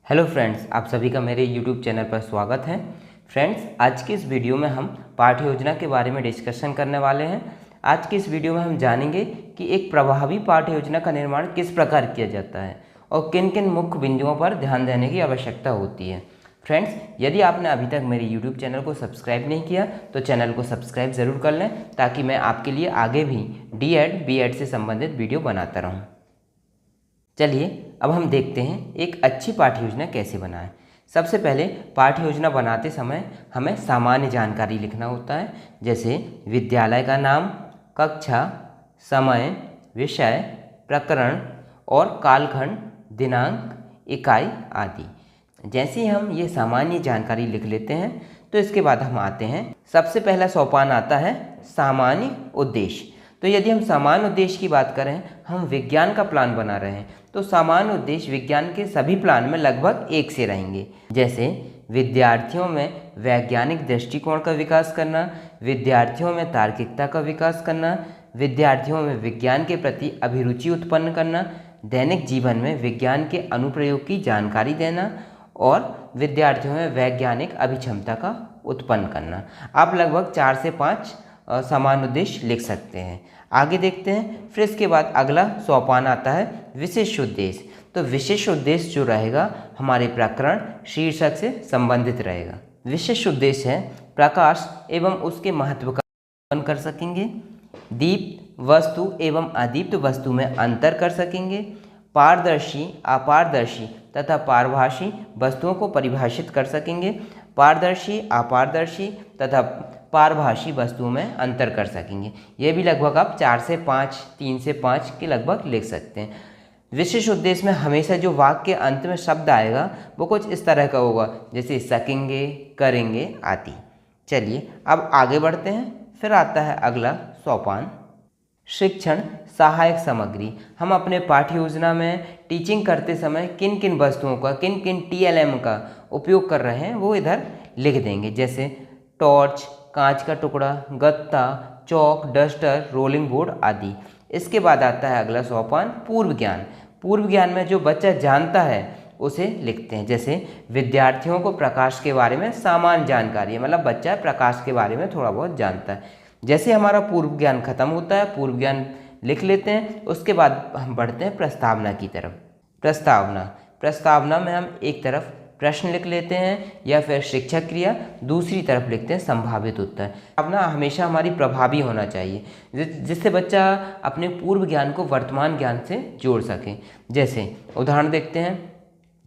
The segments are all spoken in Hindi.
हेलो फ्रेंड्स, आप सभी का मेरे YouTube चैनल पर स्वागत है। फ्रेंड्स, आज की इस वीडियो में हम पाठ्य योजना के बारे में डिस्कशन करने वाले हैं। आज की इस वीडियो में हम जानेंगे कि एक प्रभावी पाठ्य योजना का निर्माण किस प्रकार किया जाता है और किन किन मुख्य बिंदुओं पर ध्यान देने की आवश्यकता होती है। फ्रेंड्स, यदि आपने अभी तक मेरे YouTube चैनल को सब्सक्राइब नहीं किया तो चैनल को सब्सक्राइब ज़रूर कर लें, ताकि मैं आपके लिए आगे भी D.Ed, B.Ed से संबंधित वीडियो बनाता रहूँ। चलिए अब हम देखते हैं एक अच्छी पाठ्य योजना कैसे बनाएं। सबसे पहले पाठ्य योजना बनाते समय हमें सामान्य जानकारी लिखना होता है, जैसे विद्यालय का नाम, कक्षा, समय, विषय, प्रकरण और कालखंड, दिनांक, इकाई आदि। जैसे ही हम ये सामान्य जानकारी लिख लेते हैं तो इसके बाद हम आते हैं, सबसे पहला सोपान आता है सामान्य उद्देश्य। तो यदि हम सामान्य उद्देश्य की बात करें, हम विज्ञान का प्लान बना रहे हैं तो सामान्य उद्देश्य विज्ञान के सभी प्लान में लगभग एक से रहेंगे, जैसे विद्यार्थियों में वैज्ञानिक दृष्टिकोण का विकास करना, विद्यार्थियों में तार्किकता का विकास करना, विद्यार्थियों में विज्ञान के प्रति अभिरुचि उत्पन्न करना, दैनिक जीवन में विज्ञान के अनुप्रयोग की जानकारी देना और विद्यार्थियों में वैज्ञानिक अभिक्षमता का उत्पन्न करना। आप लगभग 4 से 5 सामान्य उद्देश्य लिख सकते हैं। आगे देखते हैं। फिर इसके बाद अगला सोपान आता है विशेष उद्देश्य। तो विशेष उद्देश्य जो रहेगा हमारे प्रकरण शीर्षक से संबंधित रहेगा। विशेष उद्देश्य है प्रकाश एवं उसके महत्व का वर्णन कर सकेंगे, दीप्त वस्तु एवं अदीप्त वस्तु में अंतर कर सकेंगे, पारदर्शी, अपारदर्शी तथा पारभाषी वस्तुओं को परिभाषित कर सकेंगे, पारदर्शी, अपारदर्शी तथा पारभाषी वस्तुओं में अंतर कर सकेंगे। ये भी लगभग आप 4 से 5, 3 से 5 के लगभग लिख सकते हैं। विशेष उद्देश्य में हमेशा जो वाक्य के अंत में शब्द आएगा वो कुछ इस तरह का होगा, जैसे सकेंगे, करेंगे आदि। चलिए अब आगे बढ़ते हैं। फिर आता है अगला सोपान शिक्षण सहायक सामग्री। हम अपने पाठ्य योजना में टीचिंग करते समय किन किन वस्तुओं का, किन किन TLM का उपयोग कर रहे हैं वो इधर लिख देंगे, जैसे टॉर्च, कांच का टुकड़ा, गत्ता, चौक, डस्टर, रोलिंग बोर्ड आदि। इसके बाद आता है अगला सोपान पूर्व ज्ञान। पूर्व ज्ञान में जो बच्चा जानता है उसे लिखते हैं, जैसे विद्यार्थियों को प्रकाश के बारे में सामान्य जानकारी है, मतलब बच्चा प्रकाश के बारे में थोड़ा बहुत जानता है। जैसे हमारा पूर्व ज्ञान खत्म होता है, पूर्व ज्ञान लिख लेते हैं। उसके बाद हम बढ़ते हैं प्रस्तावना की तरफ। प्रस्तावना में हम एक तरफ प्रश्न लिख लेते हैं या फिर शिक्षक क्रिया, दूसरी तरफ लिखते हैं संभावित उत्तर। प्रस्तावना हमेशा हमारी प्रभावी होना चाहिए, जिससे बच्चा अपने पूर्व ज्ञान को वर्तमान ज्ञान से जोड़ सके। जैसे उदाहरण देखते हैं,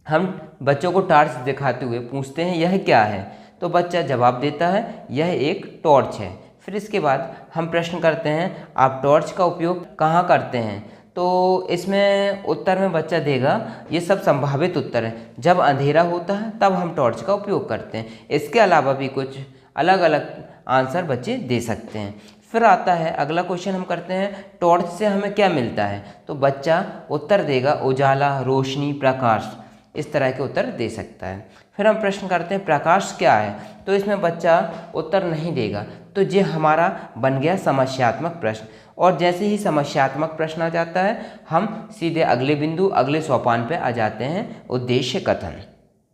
हम बच्चों को टॉर्च दिखाते हुए पूछते हैं यह क्या है, तो बच्चा जवाब देता है यह एक टॉर्च है। फिर इसके बाद हम प्रश्न करते हैं आप टॉर्च का उपयोग कहाँ करते हैं, तो इसमें उत्तर में बच्चा देगा ये सब संभावित उत्तर है, जब अंधेरा होता है तब हम टॉर्च का उपयोग करते हैं। इसके अलावा भी कुछ अलग अलग आंसर बच्चे दे सकते हैं। फिर आता है अगला क्वेश्चन, हम करते हैं टॉर्च से हमें क्या मिलता है, तो बच्चा उत्तर देगा उजाला, रोशनी, प्रकाश, इस तरह के उत्तर दे सकता है। फिर हम प्रश्न करते हैं प्रकाश क्या है, तो इसमें बच्चा उत्तर नहीं देगा, तो ये हमारा बन गया समस्यात्मक प्रश्न। और जैसे ही समस्यात्मक प्रश्न आ जाता है हम सीधे अगले बिंदु, अगले सोपान पे आ जाते हैं उद्देश्य कथन।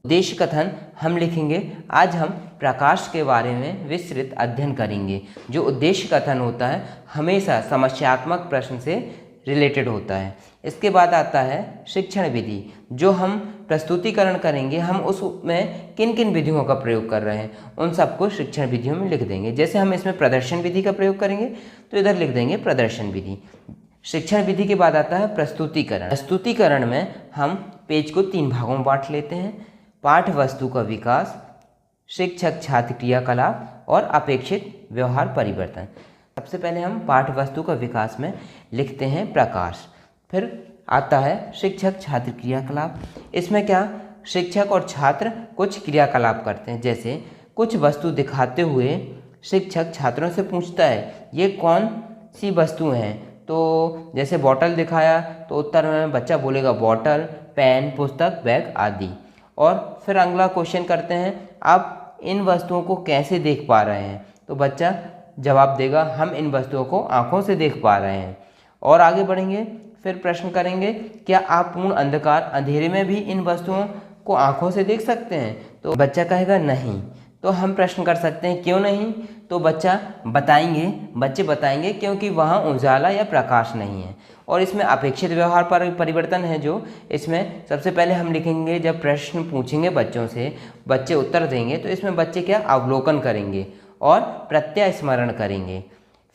उद्देश्य कथन हम लिखेंगे, आज हम प्रकाश के बारे में विस्तृत अध्ययन करेंगे। जो उद्देश्य कथन होता है हमेशा समस्यात्मक प्रश्न से रिलेटेड होता है। इसके बाद आता है शिक्षण विधि। जो हम प्रस्तुतिकरण करेंगे हम उसमें किन किन विधियों का प्रयोग कर रहे हैं उन सबको शिक्षण विधियों में लिख देंगे। जैसे हम इसमें प्रदर्शन विधि का प्रयोग करेंगे तो इधर लिख देंगे प्रदर्शन विधि। शिक्षण विधि के बाद आता है प्रस्तुतिकरण। प्रस्तुतिकरण में हम पेज को 3 भागों में बांट लेते हैं, पाठ्य वस्तु का विकास, शिक्षक छात्र क्रियाकलाप और अपेक्षित व्यवहार परिवर्तन। सबसे पहले हम पाठ्य वस्तु का विकास में लिखते हैं प्रकाश। फिर आता है शिक्षक छात्र क्रियाकलाप। इसमें क्या, शिक्षक और छात्र कुछ क्रियाकलाप करते हैं, जैसे कुछ वस्तु दिखाते हुए शिक्षक छात्रों से पूछता है ये कौन सी वस्तु हैं, तो जैसे बॉटल दिखाया तो उत्तर में बच्चा बोलेगा बॉटल, पेन, पुस्तक, बैग आदि। और फिर अगला क्वेश्चन करते हैं आप इन वस्तुओं को कैसे देख पा रहे हैं, तो बच्चा जवाब देगा हम इन वस्तुओं को आँखों से देख पा रहे हैं। और आगे बढ़ेंगे, फिर प्रश्न करेंगे क्या आप पूर्ण अंधेरे में भी इन वस्तुओं को आंखों से देख सकते हैं? तो बच्चा कहेगा नहीं। तो हम प्रश्न कर सकते हैं क्यों नहीं? तो बच्चे बताएंगे क्योंकि वहाँ उजाला या प्रकाश नहीं है। और इसमें अपेक्षित व्यवहार पर परिवर्तन है जो इसमें सबसे पहले हम लिखेंगे, जब प्रश्न पूछेंगे बच्चों से, बच्चे उत्तर देंगे तो इसमें बच्चे क्या अवलोकन करेंगे और प्रत्यय स्मरण करेंगे।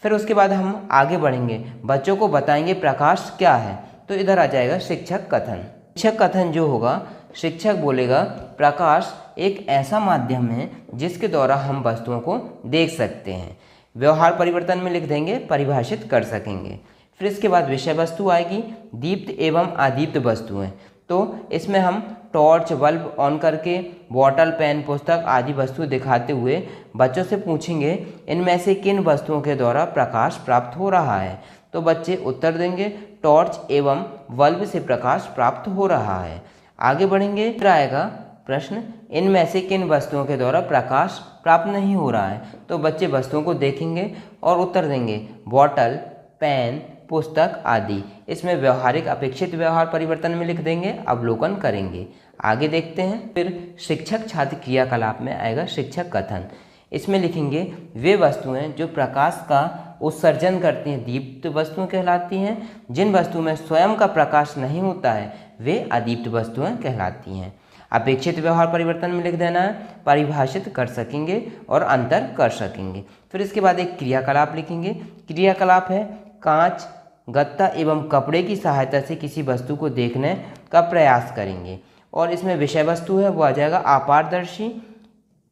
फिर उसके बाद हम आगे बढ़ेंगे, बच्चों को बताएंगे प्रकाश क्या है। तो इधर आ जाएगा शिक्षक कथन। शिक्षक कथन जो होगा, शिक्षक बोलेगा प्रकाश एक ऐसा माध्यम है जिसके द्वारा हम वस्तुओं को देख सकते हैं। व्यवहार परिवर्तन में लिख देंगे परिभाषित कर सकेंगे। फिर इसके बाद विषय वस्तु आएगी, दीप्त एवं अदीप्त वस्तुएं। तो इसमें हम टॉर्च बल्ब ऑन करके बॉटल पेन पुस्तक आदि वस्तु दिखाते हुए बच्चों से पूछेंगे इनमें से किन वस्तुओं के द्वारा प्रकाश प्राप्त हो रहा है। तो बच्चे उत्तर देंगे टॉर्च एवं बल्ब से प्रकाश प्राप्त हो रहा है। आगे बढ़ेंगे, फिर आएगा प्रश्न इनमें से किन वस्तुओं के द्वारा प्रकाश प्राप्त नहीं हो रहा है। तो बच्चे वस्तुओं को देखेंगे और उत्तर देंगे बॉटल पेन पुस्तक आदि। इसमें व्यवहारिक अपेक्षित व्यवहार परिवर्तन में लिख देंगे अवलोकन करेंगे। आगे देखते हैं, फिर शिक्षक छात्र क्रियाकलाप में आएगा शिक्षक कथन। इसमें लिखेंगे वे वस्तुएं जो प्रकाश का उत्सर्जन करती हैं दीप्त वस्तुएं कहलाती हैं। जिन वस्तु में स्वयं का प्रकाश नहीं होता है वे अदीप्त वस्तुएं कहलाती हैं। अपेक्षित व्यवहार परिवर्तन में लिख देना है परिभाषित कर सकेंगे और अंतर कर सकेंगे। फिर इसके बाद एक क्रियाकलाप लिखेंगे। क्रियाकलाप है कांच गत्ता एवं कपड़े की सहायता से किसी वस्तु को देखने का प्रयास करेंगे। और इसमें विषय वस्तु है वो आ जाएगा अपारदर्शी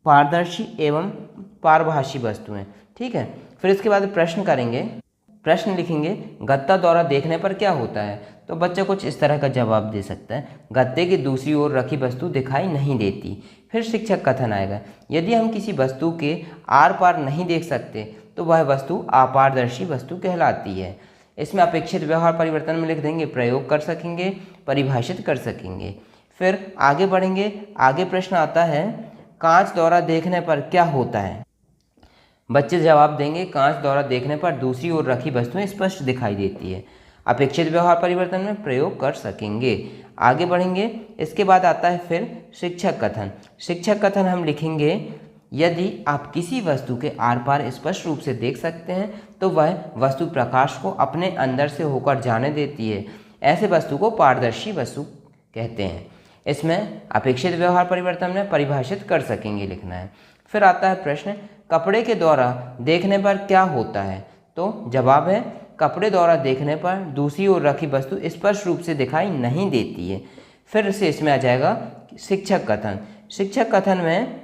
पारदर्शी एवं पारभाषी वस्तुएं। ठीक है। फिर इसके बाद प्रश्न करेंगे, प्रश्न लिखेंगे गत्ता द्वारा देखने पर क्या होता है। तो बच्चा कुछ इस तरह का जवाब दे सकता है गत्ते की दूसरी ओर रखी वस्तु दिखाई नहीं देती। फिर शिक्षक कथन आएगा यदि हम किसी वस्तु के आर पार नहीं देख सकते तो वह वस्तु अपारदर्शी वस्तु कहलाती है। इसमें अपेक्षित व्यवहार परिवर्तन में लिख देंगे प्रयोग कर सकेंगे परिभाषित कर सकेंगे। फिर आगे बढ़ेंगे, आगे प्रश्न आता है कांच द्वारा देखने पर क्या होता है। बच्चे जवाब देंगे कांच द्वारा देखने पर दूसरी ओर रखी वस्तुएं स्पष्ट दिखाई देती है। अपेक्षित व्यवहार परिवर्तन में प्रयोग कर सकेंगे। आगे बढ़ेंगे, इसके बाद आता है फिर शिक्षक कथन। शिक्षक कथन हम लिखेंगे यदि आप किसी वस्तु के आर पार स्पष्ट रूप से देख सकते हैं तो वह वस्तु प्रकाश को अपने अंदर से होकर जाने देती है। ऐसे वस्तु को पारदर्शी वस्तु कहते हैं। इसमें अपेक्षित व्यवहार परिवर्तन में परिभाषित कर सकेंगे लिखना है। फिर आता है प्रश्न कपड़े के द्वारा देखने पर क्या होता है। तो जवाब है कपड़े द्वारा देखने पर दूसरी ओर रखी वस्तु स्पष्ट रूप से दिखाई नहीं देती है। फिर से इसमें आ जाएगा शिक्षक कथन। शिक्षक कथन में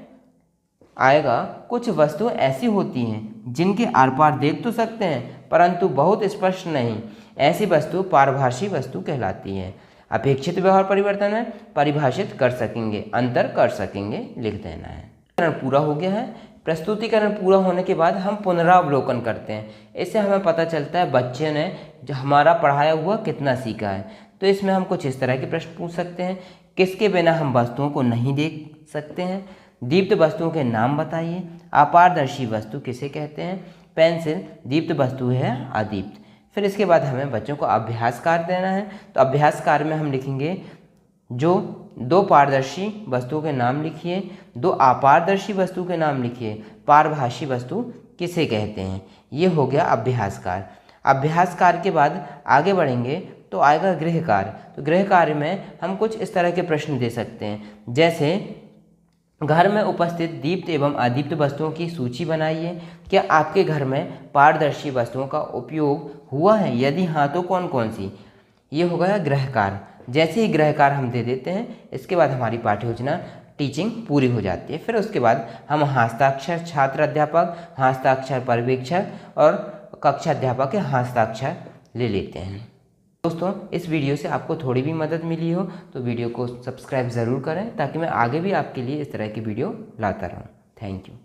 आएगा कुछ वस्तुएं ऐसी होती हैं जिनके आर पार देख तो सकते हैं परंतु बहुत स्पष्ट नहीं। ऐसी वस्तु पारभाषी वस्तु कहलाती है। अपेक्षित व्यवहार परिवर्तन में परिभाषित कर सकेंगे अंतर कर सकेंगे लिख देना है। पूरा हो गया है। प्रस्तुतिकरण पूरा होने के बाद हम पुनरावलोकन करते हैं। इससे हमें पता चलता है बच्चे ने जो हमारा पढ़ाया हुआ कितना सीखा है। तो इसमें हम कुछ इस तरह के प्रश्न पूछ सकते हैं किसके बिना हम वस्तुओं को नहीं देख सकते हैं। दीप्त वस्तुओं के नाम बताइए। अपारदर्शी वस्तु किसे कहते हैं। पेंसिल दीप्त वस्तु है अदीप्त। फिर इसके बाद हमें बच्चों को अभ्यास कार्य देना है। तो अभ्यास कार्य में हम लिखेंगे जो दो पारदर्शी वस्तुओं के नाम लिखिए, दो अपारदर्शी वस्तु के नाम लिखिए, पारभाषी वस्तु किसे कहते हैं। ये हो गया अभ्यास कार्य। अभ्यास कार्य के बाद आगे बढ़ेंगे तो आएगा गृह कार्य। तो गृह कार्य में हम कुछ इस तरह के प्रश्न दे सकते हैं जैसे घर में उपस्थित दीप्त एवं अदीप्त वस्तुओं की सूची बनाइए। क्या आपके घर में पारदर्शी वस्तुओं का उपयोग हुआ है, यदि हाँ तो कौन कौन सी। ये हो गया गृह कार्य। जैसे ही गृह कार्य हम दे देते हैं इसके बाद हमारी पाठ्य योजना टीचिंग पूरी हो जाती है। फिर उसके बाद हम हस्ताक्षर छात्र अध्यापक, हस्ताक्षर पर्यवेक्षक और कक्षा अध्यापक के हस्ताक्षर ले लेते हैं। दोस्तों इस वीडियो से आपको थोड़ी भी मदद मिली हो तो वीडियो को सब्सक्राइब ज़रूर करें ताकि मैं आगे भी आपके लिए इस तरह की वीडियो लाता रहूं। Thank you.